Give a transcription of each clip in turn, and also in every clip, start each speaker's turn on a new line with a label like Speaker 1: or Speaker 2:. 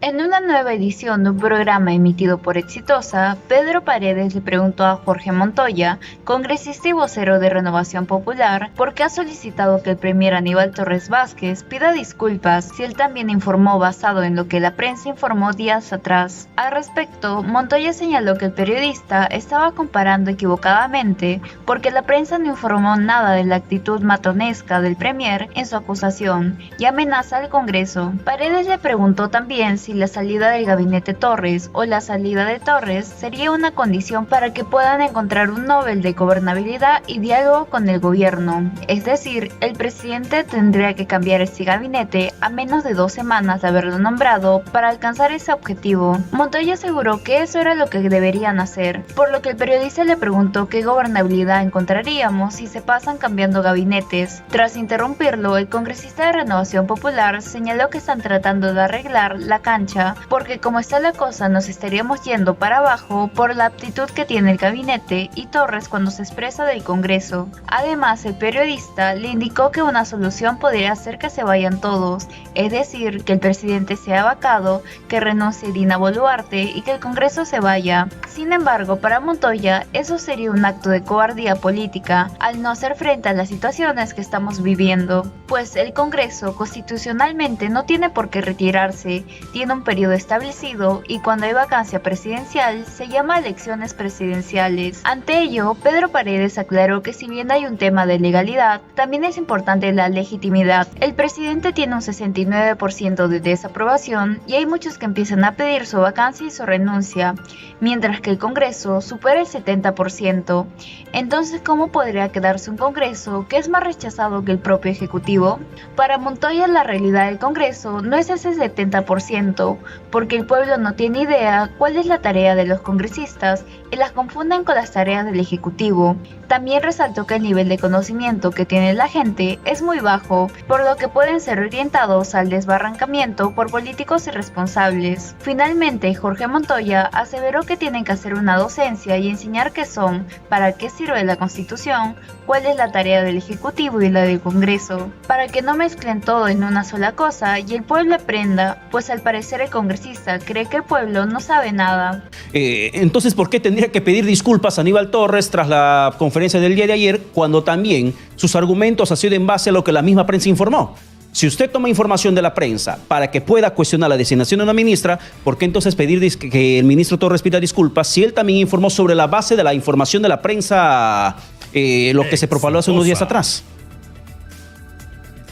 Speaker 1: En una nueva edición de un programa emitido por Exitosa, Pedro Paredes le preguntó a Jorge Montoya, congresista y vocero de Renovación Popular, por qué ha solicitado que el premier Aníbal Torres Vázquez pida disculpas si él también informó basado en lo que la prensa informó días atrás. Al respecto, Montoya señaló que el periodista estaba comparando equivocadamente porque la prensa no informó nada de la actitud matonesca del premier en su acusación y amenaza al Congreso. Paredes le preguntó también si la salida del gabinete Torres o la salida de Torres sería una condición para que puedan encontrar un Nobel de gobernabilidad y diálogo con el gobierno. Es decir, el presidente tendría que cambiar ese gabinete a menos de 2 semanas de haberlo nombrado para alcanzar ese objetivo. Montoya aseguró que eso era lo que deberían hacer, por lo que el periodista le preguntó qué gobernabilidad encontraríamos si se pasan cambiando gabinetes. Tras interrumpirlo, el congresista de Renovación Popular señaló que están tratando de arreglar la cancha porque como está la cosa nos estaríamos yendo para abajo por la aptitud que tiene el gabinete y Torres cuando se expresa del Congreso. Además, el periodista le indicó que una solución podría ser que se vayan todos, es decir, que el presidente sea vacado, que renuncie Dina Boluarte y que el Congreso se vaya. Sin embargo, para Montoya, eso sería un acto de cobardía política al no hacer frente a las situaciones que estamos viviendo, pues el Congreso constitucionalmente no tiene por qué retirarse, tiene un periodo establecido y cuando hay vacancia presidencial se llama elecciones presidenciales. Ante ello, Pedro Paredes aclaró que si bien hay un tema de legalidad, también es importante la legitimidad. El presidente tiene un 69% de desaprobación y hay muchos que empiezan a pedir su vacancia y su renuncia, mientras que el Congreso supera el 70%. Entonces, ¿cómo podría quedarse un Congreso que es más rechazado que el propio Ejecutivo? Para Montoya, la realidad del Congreso no es ese 70%, porque el pueblo no tiene idea cuál es la tarea de los congresistas y las confunden con las tareas del Ejecutivo. También resaltó que el nivel de conocimiento que tiene la gente es muy bajo, por lo que pueden ser orientados al desbarrancamiento por políticos irresponsables. Finalmente, Jorge Montoya aseveró que tienen que hacer una docencia y enseñar qué son, para qué sirve la Constitución, cuál es la tarea del Ejecutivo y la del Congreso, para que no mezclen todo en una sola cosa y el pueblo aprenda, pues al parecer el congresista cree que el pueblo no sabe nada.
Speaker 2: Entonces, ¿por qué tendría que pedir disculpas a Aníbal Torres tras la conferencia del día de ayer, cuando también sus argumentos han sido en base a lo que la misma prensa informó? Si usted toma información de la prensa para que pueda cuestionar la designación de una ministra, ¿por qué entonces pedir que el ministro Torres pida disculpas si él también informó sobre la base de la información de la prensa, lo que se propaló hace unos días atrás?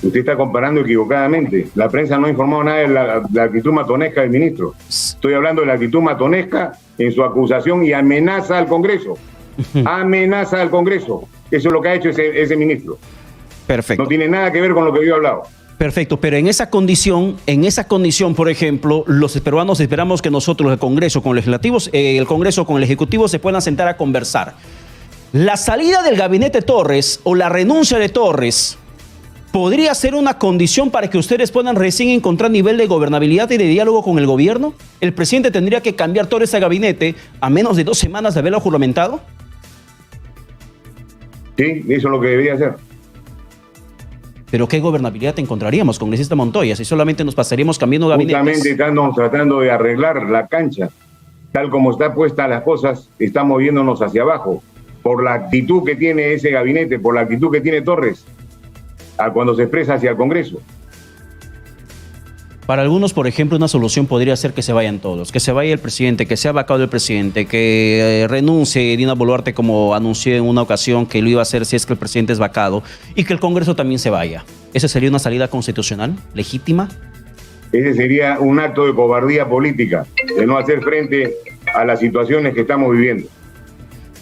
Speaker 3: Usted está comparando equivocadamente. La prensa no ha informado nada de la actitud matonesca del ministro. Estoy hablando de la actitud matonesca en su acusación y amenaza al Congreso. Amenaza al Congreso. Eso es lo que ha hecho ese ministro.
Speaker 2: Perfecto.
Speaker 3: No tiene nada que ver con lo que yo he hablado.
Speaker 2: Perfecto, pero en esa condición, por ejemplo, los peruanos esperamos que nosotros, el Congreso con legislativos, el Congreso con el Ejecutivo se puedan sentar a conversar. La salida del gabinete Torres o la renuncia de Torres ¿podría ser una condición para que ustedes puedan recién encontrar nivel de gobernabilidad y de diálogo con el gobierno? ¿El presidente tendría que cambiar todo ese gabinete a menos de 2 semanas de haberlo juramentado?
Speaker 3: Sí, eso es lo que debería hacer.
Speaker 2: ¿Pero qué gobernabilidad encontraríamos, congresista Montoya, si solamente nos pasaríamos cambiando gabinetes?
Speaker 3: Justamente estamos tratando de arreglar la cancha. Tal como está puesta las cosas, estamos moviéndonos hacia abajo. Por la actitud que tiene ese gabinete, por la actitud que tiene Torres, cuando se expresa hacia el Congreso.
Speaker 2: Para algunos, por ejemplo, una solución podría ser que se vayan todos, que se vaya el presidente, que sea vacado el presidente, que renuncie Dina Boluarte como anunció en una ocasión que lo iba a hacer si es que el presidente es vacado, y que el Congreso también se vaya. ¿Esa sería una salida constitucional, legítima?
Speaker 3: Ese sería un acto de cobardía política, de no hacer frente a las situaciones que estamos viviendo.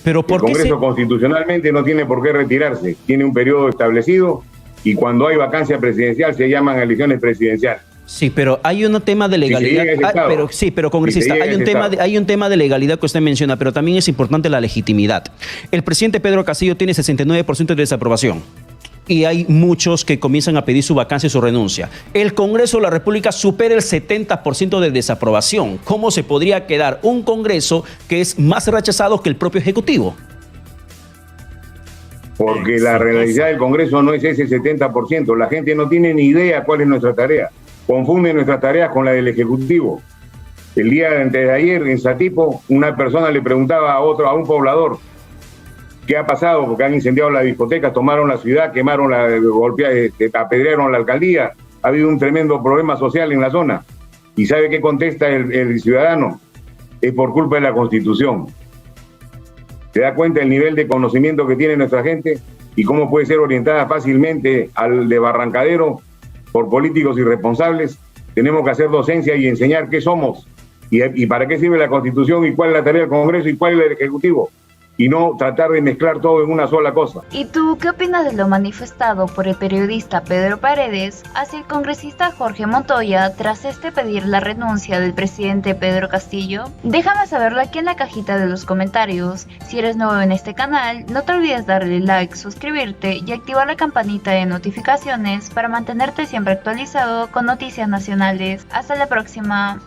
Speaker 2: Pero ¿por qué
Speaker 3: el Congreso constitucionalmente no tiene por qué retirarse, tiene un periodo establecido y cuando hay vacancia presidencial se llaman elecciones presidenciales.
Speaker 2: Sí, pero hay un tema de legalidad. Pero congresista, hay un tema de legalidad que usted menciona, pero también es importante la legitimidad. El presidente Pedro Castillo tiene 69% de desaprobación y hay muchos que comienzan a pedir su vacancia y su renuncia. El Congreso de la República supera el 70% de desaprobación. ¿Cómo se podría quedar un Congreso que es más rechazado que el propio Ejecutivo?
Speaker 3: Porque la realidad del Congreso no es ese 70%. La gente no tiene ni idea cuál es nuestra tarea. Confunde nuestras tareas con la del Ejecutivo. El día de antes de ayer en Satipo, una persona le preguntaba a un poblador, ¿qué ha pasado? Porque han incendiado las discotecas, tomaron la ciudad, quemaron apedrearon la alcaldía, ha habido un tremendo problema social en la zona. ¿Y sabe qué contesta el ciudadano? Es por culpa de la Constitución. ¿Se da cuenta del nivel de conocimiento que tiene nuestra gente y cómo puede ser orientada fácilmente al debarrancadero por políticos irresponsables? Tenemos que hacer docencia y enseñar qué somos y para qué sirve la Constitución y cuál es la tarea del Congreso y cuál es el Ejecutivo. Y no tratar de mezclar todo en una sola cosa.
Speaker 1: ¿Y tú qué opinas de lo manifestado por el periodista Pedro Paredes hacia el congresista Jorge Montoya tras pedir la renuncia del presidente Pedro Castillo? Déjame saberlo aquí en la cajita de los comentarios. Si eres nuevo en este canal, no te olvides darle like, suscribirte y activar la campanita de notificaciones para mantenerte siempre actualizado con noticias nacionales. Hasta la próxima.